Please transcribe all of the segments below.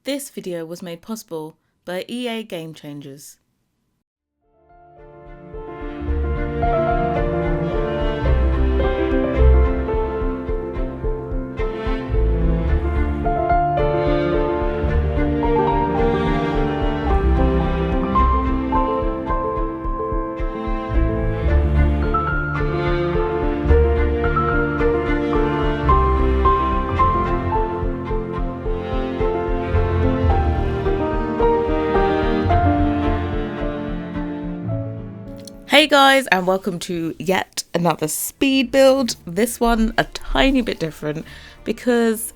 This video was made possible by EA Game Changers. Hey guys, and welcome to yet another speed build. This one a tiny bit different because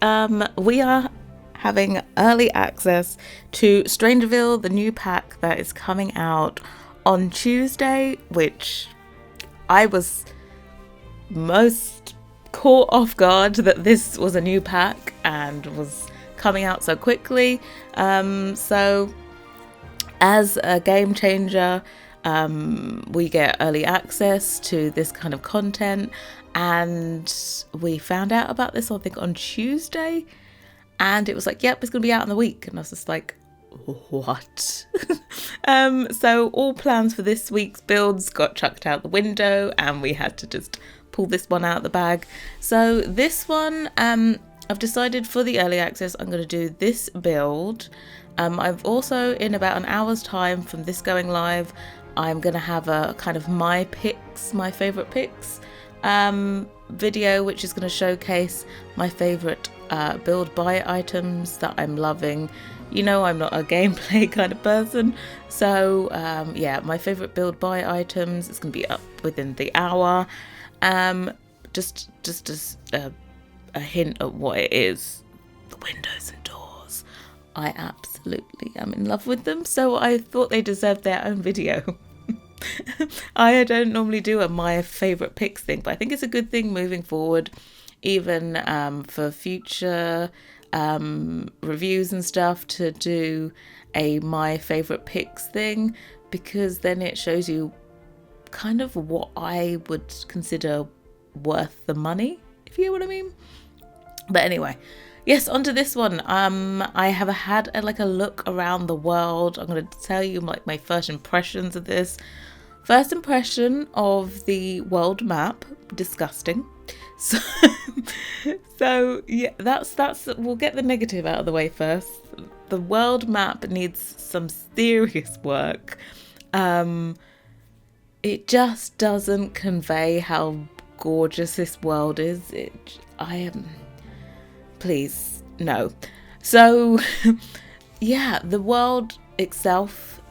we are having early access to StrangerVille, the new pack that is coming out on Tuesday, which I was most caught off guard that this was a new pack and was coming out so quickly. So as a game changer, we get early access to this kind of content, and we found out about this I think on Tuesday, and it was like, yep, it's gonna be out in the week, and I was just like, what? So all plans for this week's builds got chucked out the window, and we had to just pull this one out of the bag. So this one, I've decided for the early access I'm going to do this build. I've also, in about an hour's time from this going live, I'm going to have a kind of my favourite picks video, which is going to showcase my favourite build buy items that I'm loving. You know, I'm not a gameplay kind of person, so yeah, my favourite build buy items is going to be up within the hour. Just as a hint at what it is, the windows and doors, I absolutely am in love with them, so I thought they deserved their own video. I don't normally do a my favourite picks thing, but I think it's a good thing moving forward, even for future reviews and stuff, to do a my favourite picks thing, because then it shows you kind of what I would consider worth the money, if you know what I mean. But anyway, yes, onto this one. I have had a look around the world. I'm going to tell you my first impressions of this. First impression of the world map, disgusting. So yeah, that's we'll get the negative out of the way first. The world map needs some serious work. It just doesn't convey how gorgeous this world is. Please, no. So yeah, the world itself,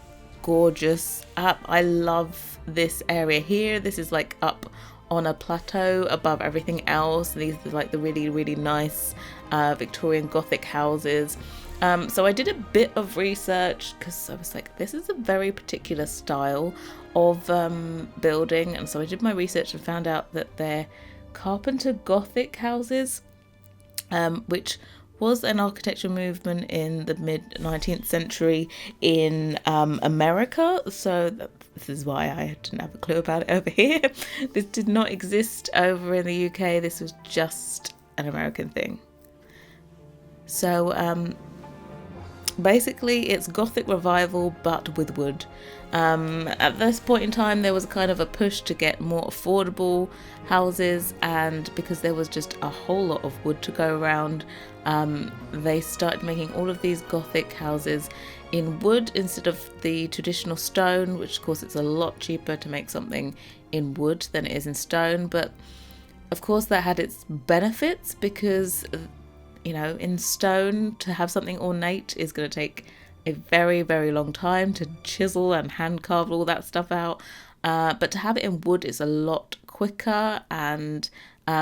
gorgeous. I love this area here. This is like up on a plateau above everything else. These are like the really, really nice Victorian Gothic houses. So I did a bit of research because I was like, this is a very particular style of building, and so I did my research and found out that they're Carpenter Gothic houses, which was an architectural movement in the mid 19th century in America. So this is why I didn't have a clue about it over here. This did not exist over in the UK. This was just an American thing. So basically it's Gothic revival but with wood. At this point in time there was kind of a push to get more affordable houses, and because there was just a whole lot of wood to go around, they started making all of these Gothic houses in wood instead of the traditional stone, which of course it's a lot cheaper to make something in wood than it is in stone. But of course that had its benefits, because you know, in stone, to have something ornate is going to take a very, very long time to chisel and hand carve all that stuff out. But to have it in wood is a lot quicker, and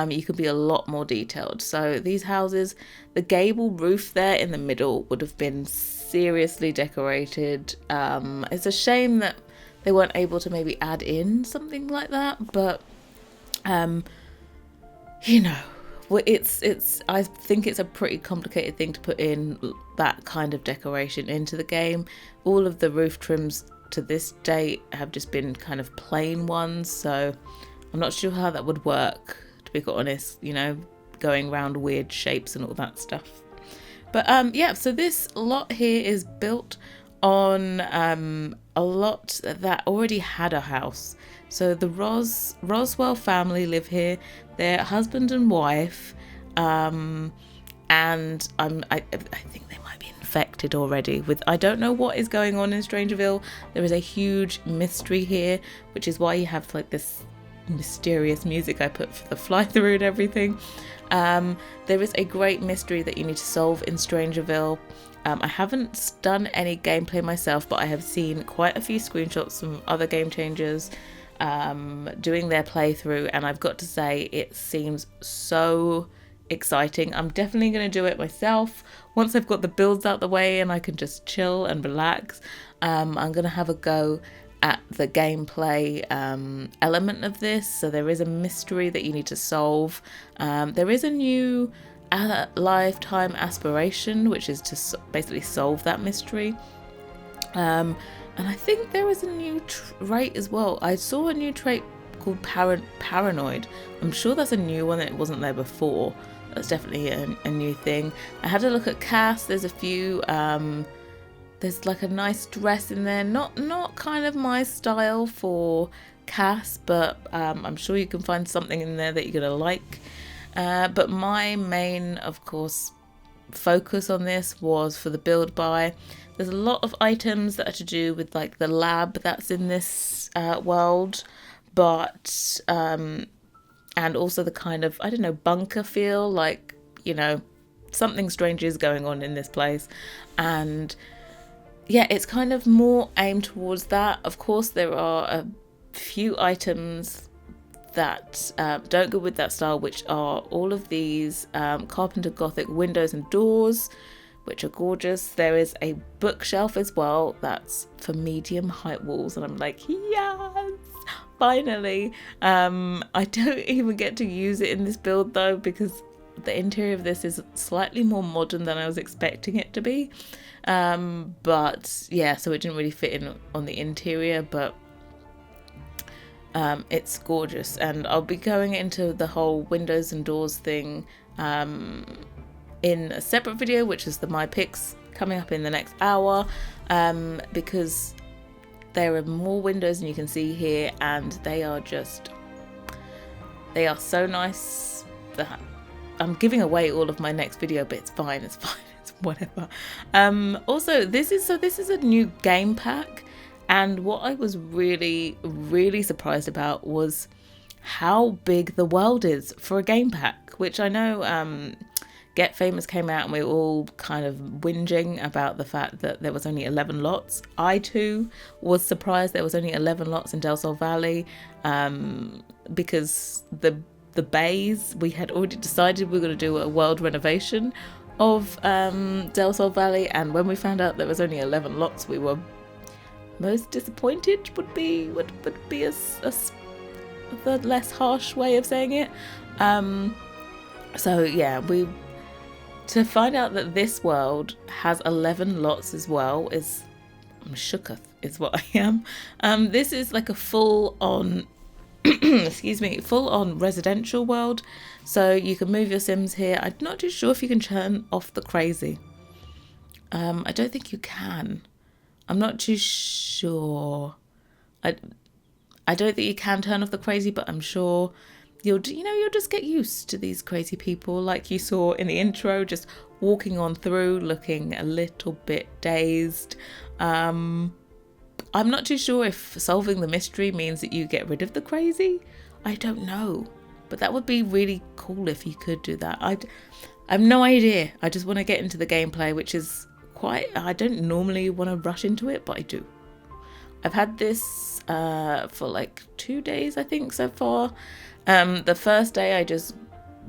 you can be a lot more detailed. So these houses, the gable roof there in the middle would have been seriously decorated. It's a shame that they weren't able to maybe add in something like that, but you know, it's I think it's a pretty complicated thing to put in that kind of decoration into the game. All of the roof trims to this date have just been kind of plain ones, so I'm not sure how that would work, to be quite honest, you know, going around weird shapes and all that stuff. But yeah, so this lot here is built on a lot that already had a house. So the Roswell family live here. They're husband and wife, and I think they might be infected already with, I don't know what is going on in Strangerville. There is a huge mystery here, which is why you have like this mysterious music I put for the fly through and everything. There is a great mystery that you need to solve in Strangerville. I haven't done any gameplay myself, but I have seen quite a few screenshots from other game changers doing their playthrough, and I've got to say it seems so exciting. I'm definitely going to do it myself once I've got the builds out the way and I can just chill and relax. I'm going to have a go at the gameplay element of this. So there is a mystery that you need to solve. There is a new lifetime aspiration, which is to basically solve that mystery. And I think there is a new trait as well. I saw a new trait called paranoid. I'm sure that's a new one that wasn't there before. That's definitely a new thing. I had a look at Cass. There's a few there's like a nice dress in there, not kind of my style for Cass, but I'm sure you can find something in there that you're gonna like. But my main, of course, focus on this was for the build buy. There's a lot of items that are to do with like the lab that's in this world, but and also the kind of, I don't know, bunker feel, like, you know, something strange is going on in this place. And yeah, it's kind of more aimed towards that. Of course, there are a few items that don't go with that style, which are all of these Carpenter Gothic windows and doors, which are gorgeous. There is a bookshelf as well that's for medium height walls, and I'm like, yes, finally. I don't even get to use it in this build though, because the interior of this is slightly more modern than I was expecting it to be. But yeah, so it didn't really fit in on the interior, but it's gorgeous. And I'll be going into the whole windows and doors thing in a separate video, which is the my picks, coming up in the next hour, because there are more windows than you can see here, and they are so nice. I'm giving away all of my next video, but it's fine, it's whatever. Also, this is a new game pack, and what I was really surprised about was how big the world is for a game pack, which I know Get Famous came out and we were all kind of whinging about the fact that there was only 11 lots. I too was surprised there was only 11 lots in Del Sol Valley, because the bays, we had already decided we were going to do a world renovation of Del Sol Valley, and when we found out there was only 11 lots, we were most disappointed would be the less harsh way of saying it. So yeah, to find out that this world has 11 lots as well is, I'm shooketh is what I am. This is like a full on full on residential world, so you can move your Sims here. I'm not too sure if you can turn off the crazy. I don't think you can. I'm not too sure. I don't think you can turn off the crazy, but I'm sure you'll just get used to these crazy people, like you saw in the intro, just walking on through looking a little bit dazed. I'm not too sure if solving the mystery means that you get rid of the crazy. I don't know, but that would be really cool if you could do that. I have no idea. I just want to get into the gameplay, which is I don't normally want to rush into it, but I do. I've had this for like 2 days, I think, so far. The first day I just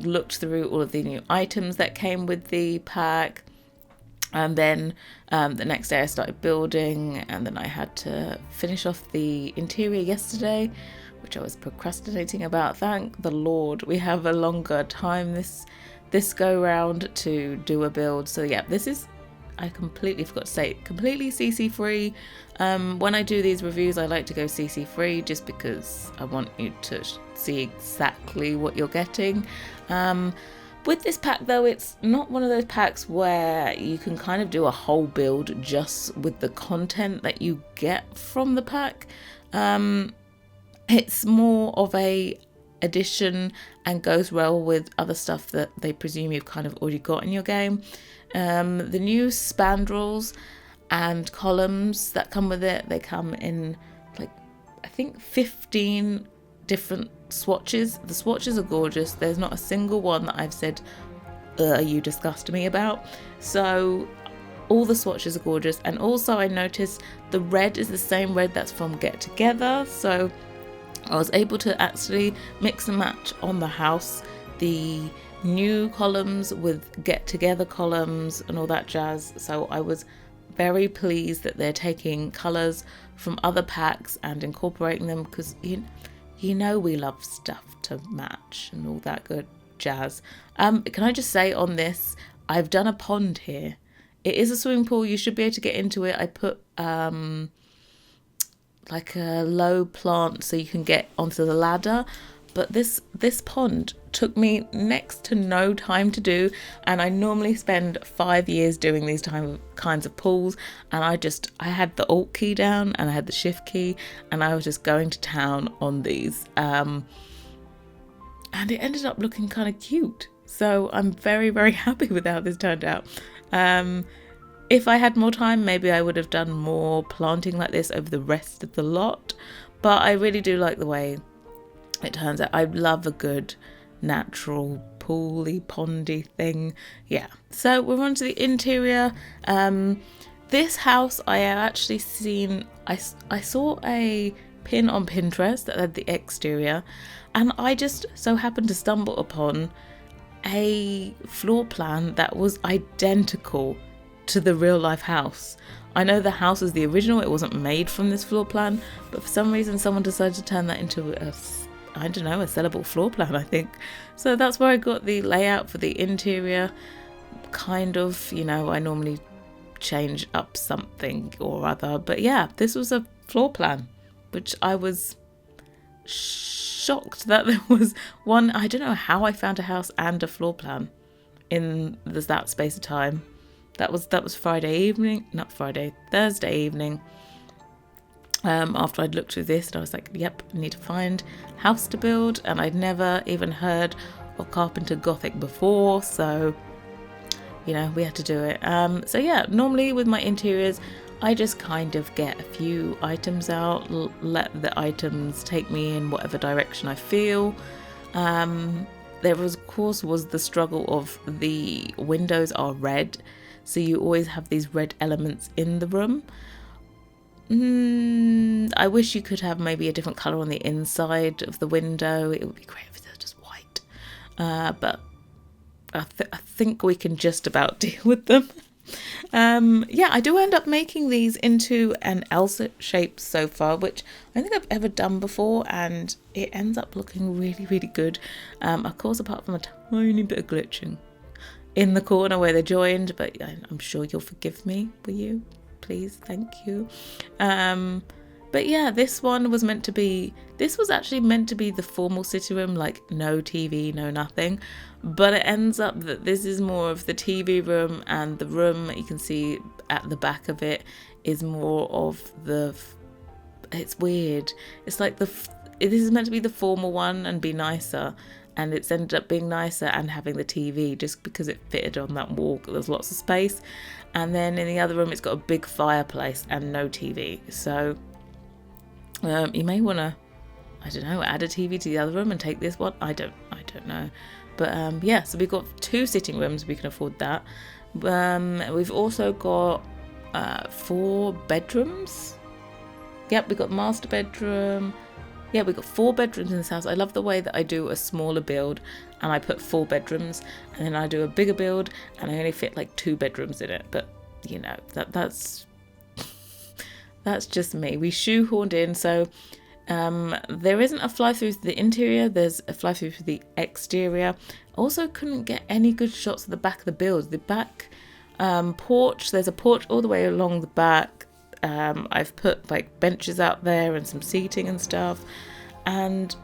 looked through all of the new items that came with the pack, and then the next day I started building, and then I had to finish off the interior yesterday, which I was procrastinating about. Thank the Lord we have a longer time this go round to do a build. So yeah, this is, I completely forgot to say, completely CC free. When I do these reviews, I like to go CC free just because I want you to see exactly what you're getting. But With this pack though, it's not one of those packs where you can kind of do a whole build just with the content that you get from the pack. It's more of a addition and goes well with other stuff that they presume you've kind of already got in your game. The new spandrels and columns that come with it, they come in like I think 15 different swatches. The swatches are gorgeous. There's not a single one that I've said you disgust me about. So all the swatches are gorgeous. And also I noticed the red is the same red that's from Get Together, so I was able to actually mix and match on the house the new columns with Get Together columns and all that jazz. So I was very pleased that they're taking colours from other packs and incorporating them, because you know we love stuff to match and all that good jazz. Can I just say on this, I've done a pond here. It is a swimming pool. You should be able to get into it. I put like a low plant so you can get onto the ladder. But this pond took me next to no time to do, and I normally spend 5 years doing these kinds of pools, and I had the Alt key down and I had the Shift key, and I was just going to town on these, and it ended up looking kind of cute. So I'm very, very happy with how this turned out. If I had more time, maybe I would have done more planting like this over the rest of the lot, but I really do like the way it turns out. I love a good natural pooly pondy thing. Yeah, so we're on to the interior. This house I have actually seen, I saw a pin on Pinterest that had the exterior, and I just so happened to stumble upon a floor plan that was identical to the real life house. I know the house is the original, it wasn't made from this floor plan, but for some reason someone decided to turn that into a sellable floor plan, I think. So that's where I got the layout for the interior. Kind of, I normally change up something or other, but yeah, this was a floor plan, which I was shocked that there was one. I don't know how I found a house and a floor plan in that space of time. That was Thursday evening. After I'd looked through this, and I was like, yep, I need to find house to build, and I'd never even heard of Carpenter Gothic before, so we had to do it. So yeah, normally with my interiors, I just kind of get a few items out, let the items take me in whatever direction I feel. There was, of course, the struggle of the windows are red, so you always have these red elements in the room. I wish you could have maybe a different colour on the inside of the window. It would be great if they were just white. But I think we can just about deal with them. I do end up making these into an L-shaped sofa, which I don't think I've ever done before, and it ends up looking really, really good. Of course, apart from a tiny bit of glitching in the corner where they're joined, but I'm sure you'll forgive me, will you? Please, thank you. But yeah, this was actually meant to be the formal sitting room, like no TV, no nothing, but it ends up that this is more of the TV room, and the room you can see at the back of it is more of it's weird. It's like this is meant to be the formal one and be nicer, and it's ended up being nicer and having the TV just because it fitted on that wall. There's lots of space. And then in the other room, it's got a big fireplace and no TV. So you may want to, add a TV to the other room and take this one. I don't know. But yeah, so we've got 2 sitting rooms. We can afford that. We've also got 4 bedrooms. Yep, we've got master bedroom. Yeah, we've got 4 bedrooms in this house. I love the way that I do a smaller build and I put 4 bedrooms, and then I do a bigger build and I only fit like 2 bedrooms in it. But that's just me. We shoehorned in. So there isn't a fly through to the interior. There's a fly through to the exterior. Also couldn't get any good shots of the back of the build. The back porch, there's a porch all the way along the back. I've put like benches out there and some seating and stuff, and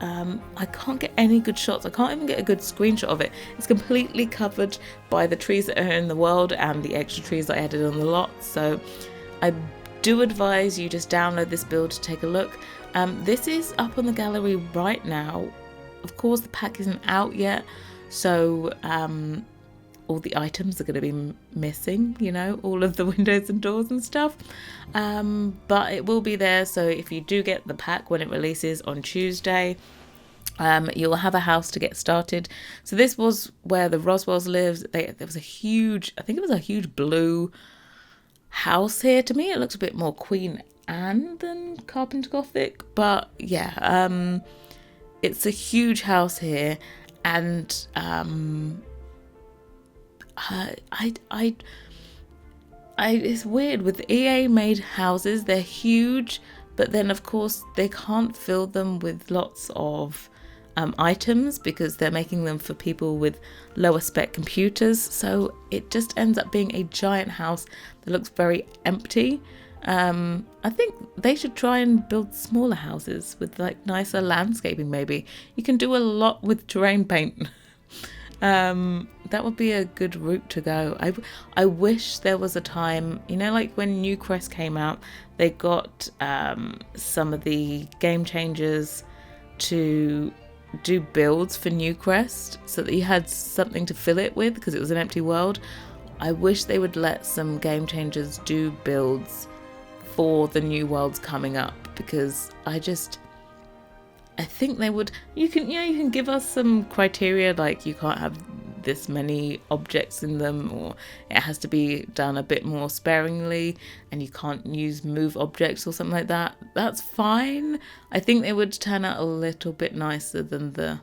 I can't get any good shots. I can't even get a good screenshot of it. It's completely covered by the trees that are in the world and the extra trees that I added on the lot. So I do advise you just download this build to take a look. This is up on the gallery right now. Of course, the pack isn't out yet, so all the items are going to be missing, you know, all of the windows and doors and stuff. But it will be there, so if you do get the pack when it releases on Tuesday, you'll have a house to get started. So this was where the Roswells lived. There was a huge, I think it was a huge blue house here. To me, it looks a bit more Queen Anne than Carpenter Gothic, but yeah, it's a huge house here, and it's weird with EA made houses. They're huge, but then of course they can't fill them with lots of items because they're making them for people with lower spec computers, so it just ends up being a giant house that looks very empty. I think they should try and build smaller houses with like nicer landscaping. Maybe you can do a lot with terrain paint. That would be a good route to go. I wish there was a time, you know, like when New Crest came out, they got some of the game changers to do builds for New Crest so that you had something to fill it with because it was an empty world. I wish they would let some game changers do builds for the new worlds coming up, because I think they would. You can give us some criteria, like you can't have this many objects in them, or it has to be done a bit more sparingly, and you can't use move objects or something like that. That's fine. I think they would turn out a little bit nicer than the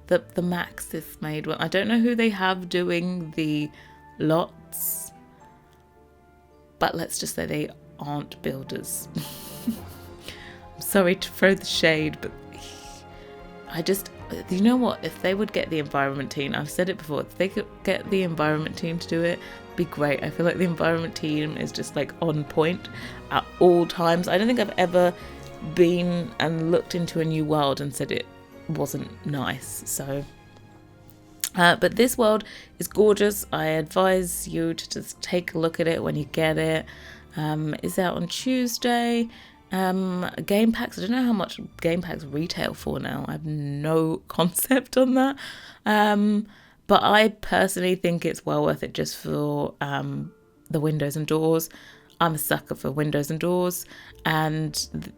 Maxis made one. I don't know who they have doing the lots, but let's just say they aren't builders. I'm sorry to throw the shade, but you know what, if they would get the environment team, I've said it before, if they could get the environment team to do it, it'd be great. I feel like the environment team is just like on point at all times. I don't think I've ever been and looked into a new world and said it wasn't nice. So but this world is gorgeous. I advise you to just take a look at it when you get it. It's out on Tuesday. Game packs, I don't know how much game packs retail for now. I have no concept on that. But I personally think it's well worth it just for the windows and doors. I'm a sucker for windows and doors, and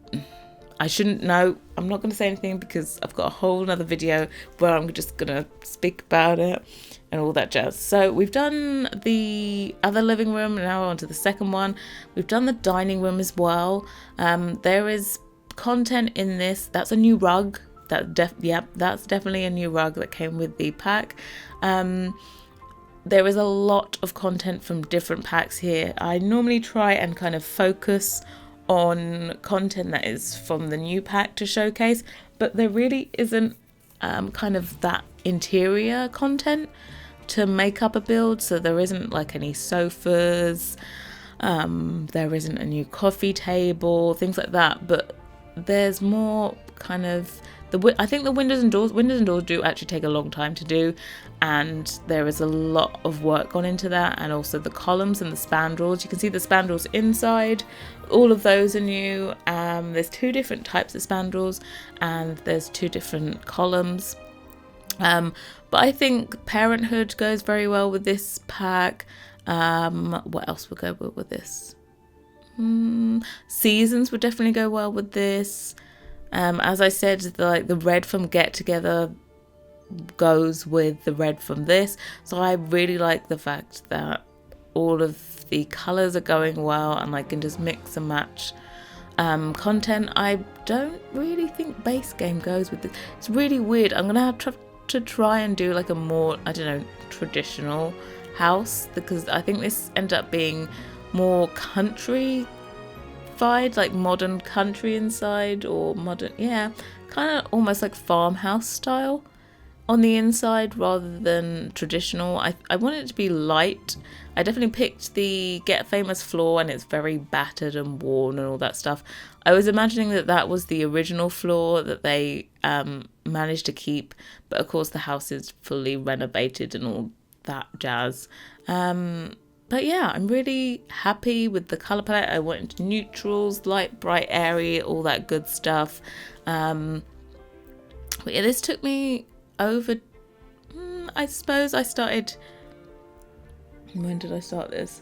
I shouldn't know. I'm not going to say anything because I've got a whole nother video where I'm just going to speak about it and all that jazz. So we've done the other living room, now on to the second one. We've done the dining room as well. There is content in this. That's a new rug. That's definitely a new rug that came with the pack. There is a lot of content from different packs here. I normally try and kind of focus on content that is from the new pack to showcase, but there really isn't kind of that interior content to make up a build. So there isn't like any sofas, there isn't a new coffee table, things like that, but there's more kind of I think the windows and doors do actually take a long time to do, and there is a lot of work gone into that, and also the columns and the spandrels. You can see the spandrels inside, all of those are new. There's two different types of spandrels and there's two different columns. But I think Parenthood goes very well with this pack. What else would go well with this? Seasons would definitely go well with this. As I said, the red from Get Together goes with the red from this. So I really like the fact that all of the colours are going well and I can just mix and match content. I don't really think base game goes with this. It's really weird. I'm going to have to try and do like a more, I don't know, traditional house, because I think this ended up being more country, like modern country inside, or modern, yeah, kind of almost like farmhouse style on the inside rather than traditional. I want it to be light. I definitely picked the Get Famous floor, and it's very battered and worn and all that stuff. I was imagining that that was the original floor that they managed to keep, but of course the house is fully renovated and all that jazz. But yeah, I'm really happy with the colour palette. I went neutrals, light, bright, airy, all that good stuff. But yeah, this took me over, I suppose I started, when did I start this?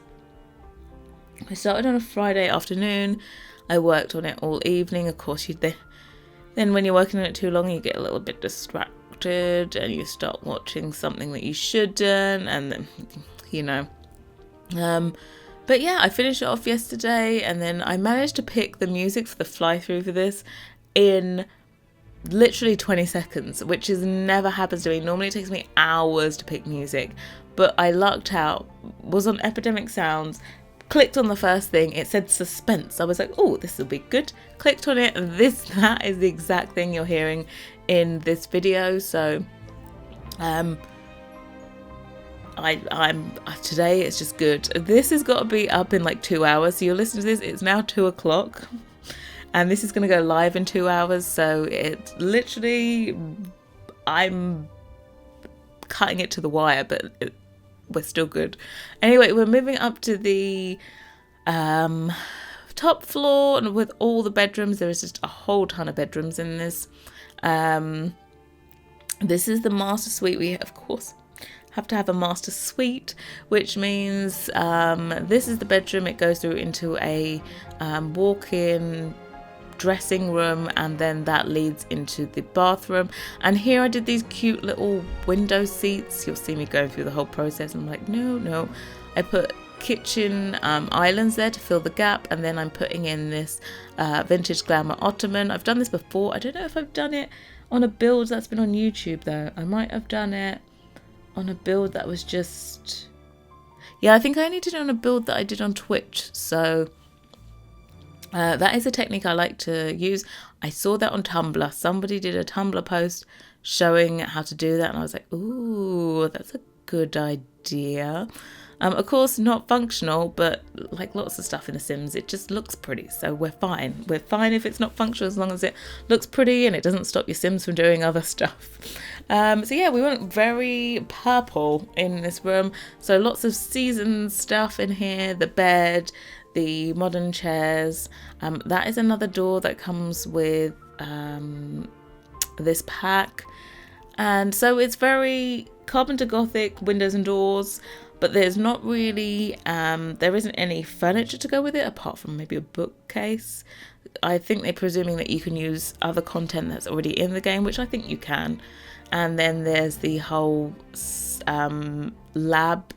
I started on a Friday afternoon. I worked on it all evening. Of course, then when you're working on it too long, you get a little bit distracted and you start watching something that you shouldn't, and then, you know. But yeah, I finished it off yesterday, and then I managed to pick the music for the fly-through for this in literally 20 seconds, which is never happens to me. Normally it takes me hours to pick music, but I lucked out, was on Epidemic Sounds, clicked on the first thing, it said suspense. I was like, oh, this will be good. Clicked on it, and that is the exact thing you're hearing in this video. So I'm today it's just good. This has got to be up in like 2 hours, so you're listening to this, it's now 2 o'clock, and this is going to go live in 2 hours, so it's literally, I'm cutting it to the wire, but we're still good. Anyway, we're moving up to the top floor, and with all the bedrooms, there is just a whole ton of bedrooms in this. This is the master suite. We, of course, have to have a master suite, which means this is the bedroom. It goes through into a walk-in dressing room, and then that leads into the bathroom. And here I did these cute little window seats. You'll see me going through the whole process. I'm like, no. I put kitchen islands there to fill the gap, and then I'm putting in this vintage glamour ottoman. I've done this before. I don't know if I've done it on a build that's been on YouTube though. I might have done it on a build that was just, yeah, I think I only did it on a build that I did on Twitch. So that is a technique I like to use. I saw that on Tumblr. Somebody did a Tumblr post showing how to do that, and I was like, ooh, that's a good idea. Of course, not functional, but like lots of stuff in The Sims, it just looks pretty, so we're fine. We're fine if it's not functional, as long as it looks pretty and it doesn't stop your Sims from doing other stuff. So yeah, we went very purple in this room, so lots of seasoned stuff in here, the bed, the modern chairs. That is another door that comes with this pack, and so it's very Carpenter Gothic windows and doors, but there's not really there isn't any furniture to go with it apart from maybe a bookcase. I think they're presuming that you can use other content that's already in the game, which I think you can. And then there's the whole lab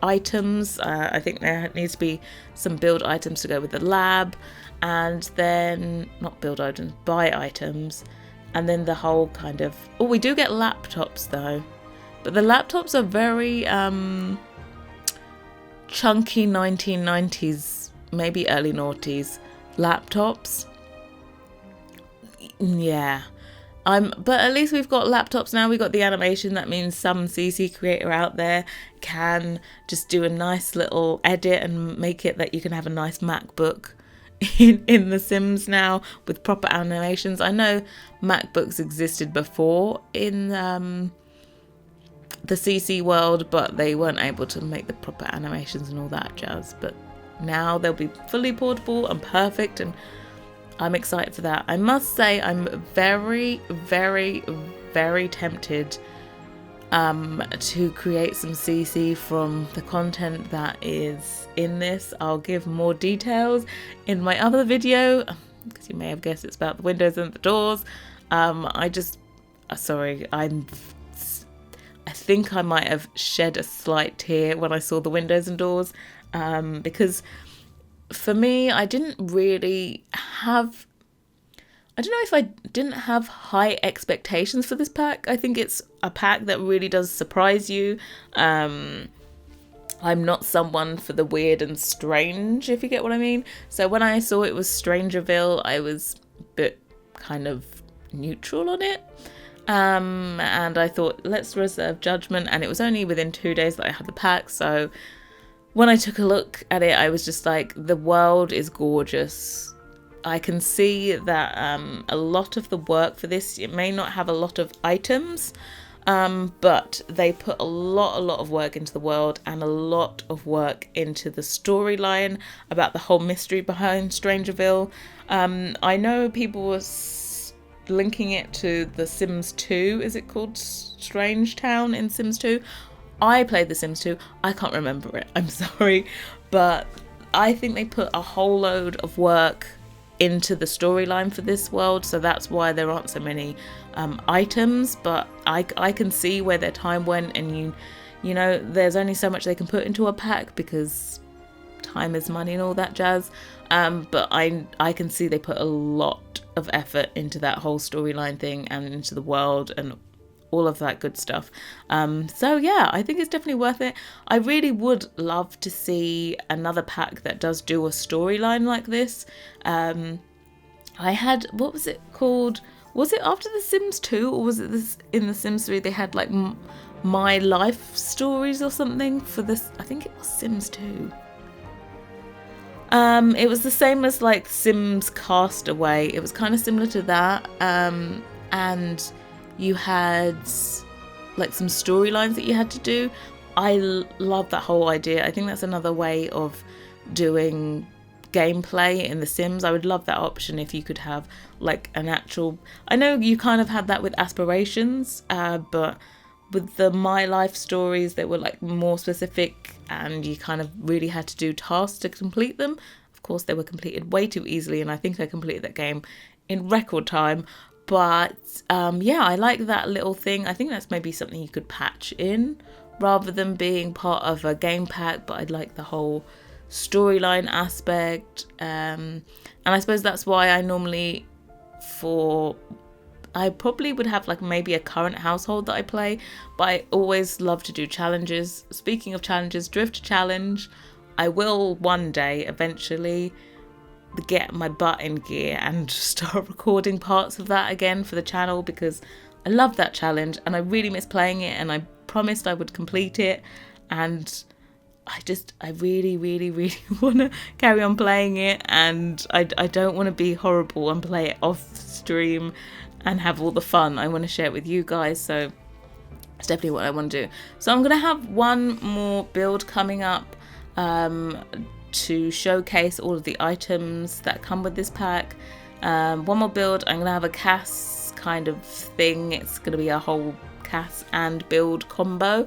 items. I think there needs to be some build items to go with the lab, and then not build items, buy items, and then the whole kind of, oh, we do get laptops though, but the laptops are very chunky 1990s, maybe early noughties laptops. Yeah. But at least we've got laptops now. We've got the animation. That means some CC creator out there can just do a nice little edit and make it that you can have a nice MacBook in The Sims now with proper animations. I know MacBooks existed before in the CC world, but they weren't able to make the proper animations and all that jazz. But now they'll be fully portable and perfect, and I'm excited for that. I must say I'm very, very, very tempted to create some CC from the content that is in this. I'll give more details in my other video, because you may have guessed it's about the windows and the doors. I think I might have shed a slight tear when I saw the windows and doors, because for me, I didn't really have, I don't know if I didn't have high expectations for this pack. I think it's a pack that really does surprise you. I'm not someone for the weird and strange, if you get what I mean. So when I saw it was StrangerVille, I was a bit kind of neutral on it. And I thought, let's reserve judgment. And it was only within 2 days that I had the pack. So when I took a look at it, I was just like, the world is gorgeous. I can see that a lot of the work for this, it may not have a lot of items, but they put a lot of work into the world and a lot of work into the storyline about the whole mystery behind StrangerVille. I know people were linking it to the Sims 2. Is it called Strange Town in Sims 2? I played the Sims 2. I can't remember it. I'm sorry. But I think they put a whole load of work into the storyline for this world. So that's why there aren't so many items. But I can see where their time went. And you know, there's only so much they can put into a pack because time is money and all that jazz. But I can see they put a lot of effort into that whole storyline thing and into the world and all of that good stuff. So yeah, I think it's definitely worth it. I really would love to see another pack that does do a storyline like this. I had, what was it called? Was it after The Sims 2 or was it this in The Sims 3? They had like my life stories or something for this. I think it was Sims 2. It was the same as like Sims Castaway. It was kind of similar to that. And you had like some storylines that you had to do. I love that whole idea. I think that's another way of doing gameplay in The Sims. I would love that option if you could have like an actual, I know you kind of had that with Aspirations, but with the My Life stories, they were like more specific and you kind of really had to do tasks to complete them. Of course, they were completed way too easily and I think I completed that game in record time. But yeah, I like that little thing. I think that's maybe something you could patch in rather than being part of a game pack, but I'd like the whole storyline aspect. And I suppose that's why I normally, I probably would have like maybe a current household that I play, but I always love to do challenges. Speaking of challenges, Drift Challenge, I will one day eventually get my butt in gear and start recording parts of that again for the channel because I love that challenge and I really miss playing it and I promised I would complete it and I really want to carry on playing it and I don't want to be horrible and play it off stream and have all the fun. I want to share it with you guys, so it's definitely what I want to do. So I'm going to have one more build coming up to showcase all of the items that come with this pack. One more build, I'm going to have a CAS kind of thing. It's going to be a whole CAS and build combo,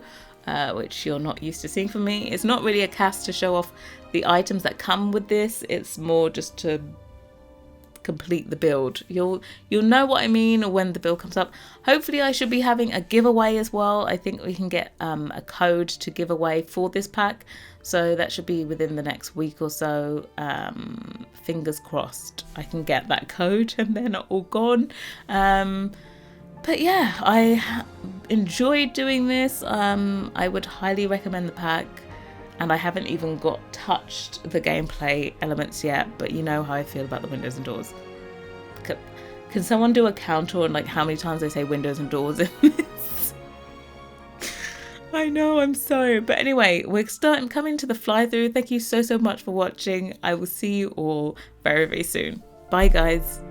which you're not used to seeing from me. It's not really a CAS to show off the items that come with this. It's more just to complete the build. You'll know what I mean when the build comes up. Hopefully I should be having a giveaway as well. I think we can get a code to give away for this pack, so that should be within the next week or so. Fingers crossed I can get that code and they're not all gone. But yeah, I enjoyed doing this. I would highly recommend the pack. And I haven't even got touched the gameplay elements yet, but you know how I feel about the windows and doors. Can someone do a count on like how many times I say windows and doors in this? I know, I'm sorry. But anyway, we're coming to the fly through. Thank you so much for watching. I will see you all very soon. Bye guys.